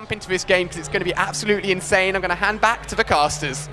jump into this game because it's going to be absolutely insane. I'm going to hand back to the casters.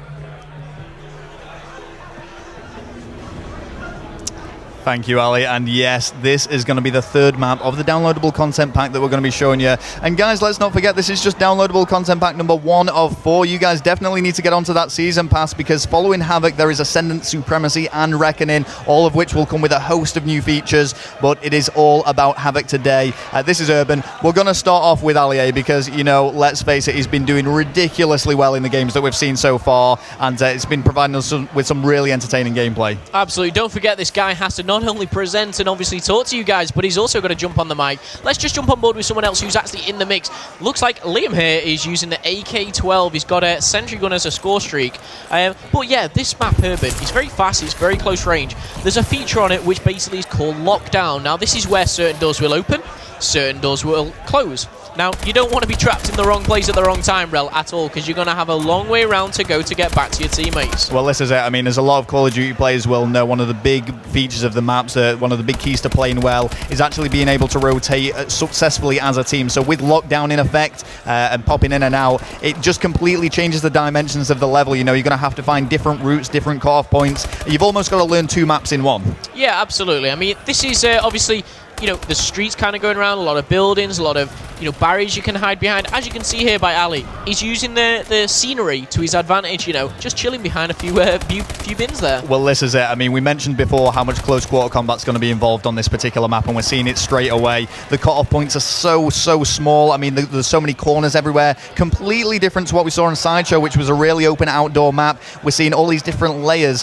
Thank you, Ali. And yes, this is going to be the third map of the downloadable content pack that we're going to be showing you. And guys, let's not forget, this is just downloadable content pack number 1 of 4. You guys definitely need to get onto that season pass, because following Havoc, there is Ascendant, Supremacy, and Reckoning, all of which will come with a host of new features. But it is all about Havoc today. This is Urban. We're going to start off with Ali, because, you know, let's face it, he's been doing ridiculously well in the games that we've seen so far. And it's been providing us with some really entertaining gameplay. Absolutely. Don't forget, this guy has to not only present and obviously talk to you guys, but he's also got to jump on the mic. Let's just jump on board with someone else who's actually in the mix. Looks like Liam here is using the AK-12. He's got a sentry gun as a score streak. But yeah, this map, Urban, is very fast. It's very close range. There's a feature on it which basically is called lockdown. Now, this is where certain doors will open, certain doors will close. Now, you don't want to be trapped in the wrong place at the wrong time, Rel, at all, because you're going to have a long way around to go to get back to your teammates. Well, this is it. I mean, as a lot of Call of Duty players will know, one of the big features of the maps, one of the big keys to playing well, is actually being able to rotate successfully as a team. So with lockdown in effect and popping in and out, it just completely changes the dimensions of the level. You know, you're going to have to find different routes, different cut-off points. You've almost got to learn 2 maps in one. Yeah, absolutely. I mean, this is obviously, you know, the streets kind of going around, a lot of buildings, a lot of, you know, barriers you can hide behind. As you can see here by Ali, he's using the scenery to his advantage, you know, just chilling behind a few bins there. Well, this is it. I mean, we mentioned before how much close quarter combat's going to be involved on this particular map, and we're seeing it straight away. The cut-off points are so small. I mean, there's so many corners everywhere. Completely different to what we saw on Sideshow, which was a really open outdoor map. We're seeing all these different layers.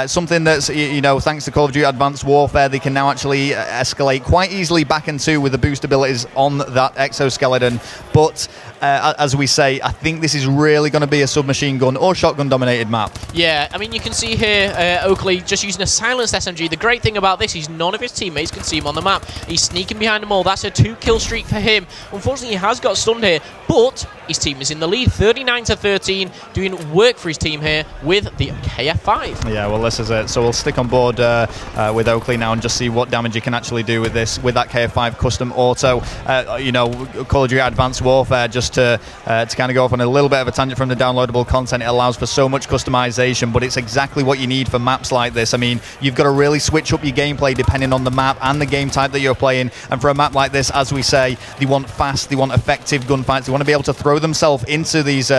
Something that's, you know, thanks to Call of Duty Advanced Warfare, they can now actually escalate quite easily back and 2 with the boost abilities on that exoskeleton. But as we say, I think this is really going to be a submachine gun or shotgun dominated map. Yeah, I mean, you can see here Oakley just using a silenced SMG. The great thing about this is none of his teammates can see him on the map. He's sneaking behind them all. That's a 2-kill streak for him. Unfortunately, he has got stunned here, but his team is in the lead, 39-13, doing work for his team here with the KF5. Yeah, well, this is it. So we'll stick on board with Oakley now and just see what damage you can actually do with this, with that KF5 custom auto. You know, Call of Duty Advanced Warfare, just to kind of go off on a little bit of a tangent from the downloadable content, it allows for so much customization, but it's exactly what you need for maps like this. I mean, you've got to really switch up your gameplay depending on the map and the game type that you're playing. And for a map like this, as we say, they want fast, they want effective gunfights, they want to be able to throw themselves into these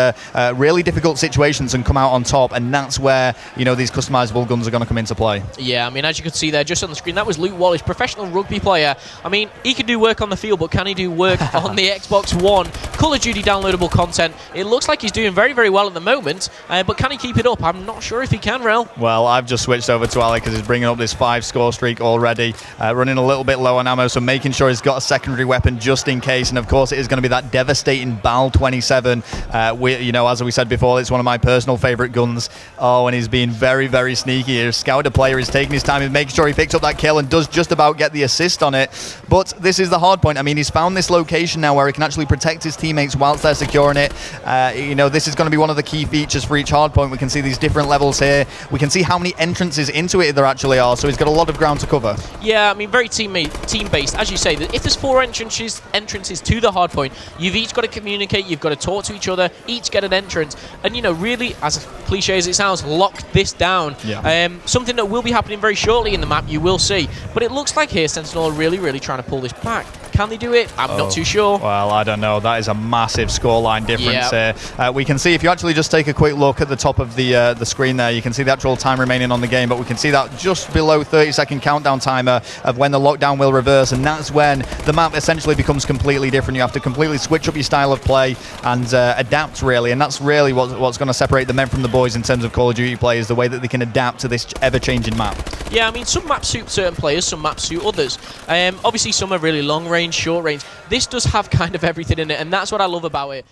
really difficult situations and come out on top, and that's where, you know, these customizable guns are going to come into play. Yeah, I mean, as you can see there just on the screen, that was Luke Wallace, professional rugby player. I mean, he can do work on the field, but can he do work on the Xbox One? Call of Duty downloadable content. It looks like he's doing very, very well at the moment, but can he keep it up? I'm not sure if he can, Rel. Well, I've just switched over to Ali because he's bringing up this 5-score streak already, running a little bit low on ammo, so making sure he's got a secondary weapon just in case. And of course, it is going to be that devastating BAL 27. You know, as we said before, it's one of my personal favorite guns. Oh, and he's being very, very sneaky here. Scouter player is taking his time and making sure he picks up that kill and does just about get the assist on it. But this is the hard point. I mean, he's found this location now where he can actually protect his teammates whilst they're securing it. You know, this is going to be one of the key features for each hard point. We can see these different levels here. We can see how many entrances into it there actually are, so he's got a lot of ground to cover. Yeah, I mean, very team-based. As you say, if there's 4 entrances to the hard point, you've each got to communicate, you've got to talk to each other, each get an entrance, and, you know, really, as cliche as it sounds, lock this down. Yeah. Something that will be happening very shortly in the map, you will see. But it looks like here Sentinel are really trying to pull this back. Can they do it? I'm not too sure. Well, I don't know. That is a massive scoreline difference here. We can see, if you actually just take a quick look at the top of the screen there, you can see the actual time remaining on the game, but we can see that just below 30-second countdown timer of when the lockdown will reverse, and that's when the map essentially becomes completely different. You have to completely switch up your style of play and adapt, really, and that's really what's going to separate the men from the boys in terms of Call of Duty players, the way that they can adapt to this ever-changing map. Yeah, I mean, some maps suit certain players, some maps suit others. Obviously, some are really long range, short range. This does have kind of everything in it, and that's what I love about it.